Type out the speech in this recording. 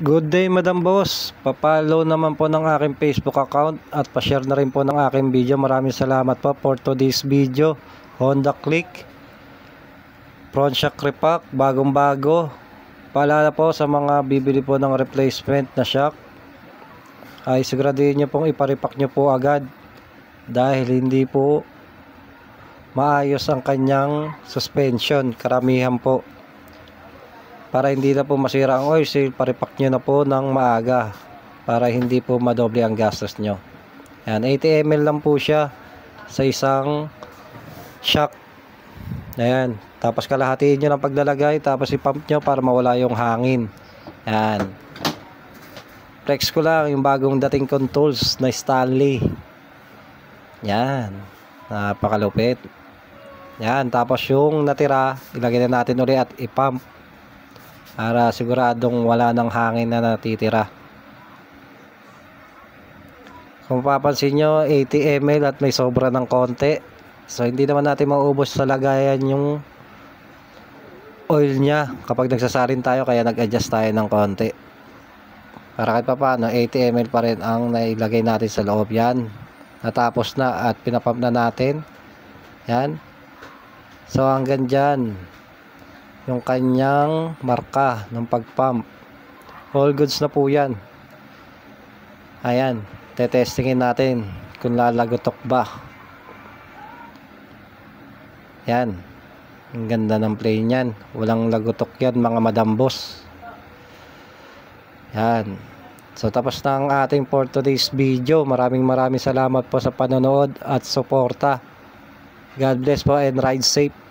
Good day, Madam Boss. Papalo naman po ng aking Facebook account at pa-share na rin po ng aking video. Maraming salamat po for today's video. Honda Click front shock repack, bagong bago. Paalala po sa mga bibili po ng replacement na shock, ay siguraduhin nyo pong iparepack nyo po agad dahil hindi po maayos ang kanyang suspension. Karamihan po, para hindi na po masira ang oil seal, paripak nyo na po ng maaga para hindi po madoble ang gastos nyo. Yan, 80 ml lang po siya sa isang shock. Ayan, tapos kalahatiin nyo ng paglalagay, tapos ipump nyo para mawala yung hangin. Yan, flex ko lang yung bagong dating kong tools na Stanley. Yan, napakalupit. Yan, tapos yung natira ilagay na natin ulit at ipump para siguradong wala ng hangin na natitira. Kung papansin nyo, 80 ml at may sobra ng konti, so hindi naman natin maubos sa lagayan yung oil nya kapag nagsasarin tayo, kaya nag-adjust tayo ng konti para kahit pa paano 80 ml pa rin ang nailagay natin sa loob. Yan, natapos na at pinapump na natin. Yan, so hanggang dyan yung kanyang marka ng pagpump, all goods na po yan. Ayan, tetestingin natin kung lalagotok ba. Yan, ang ganda ng play niyan, walang lagotok yan mga Madam Boss. Yan, so tapos na ang ating for today's video. Maraming salamat po sa panonood at suporta. God bless po and ride safe.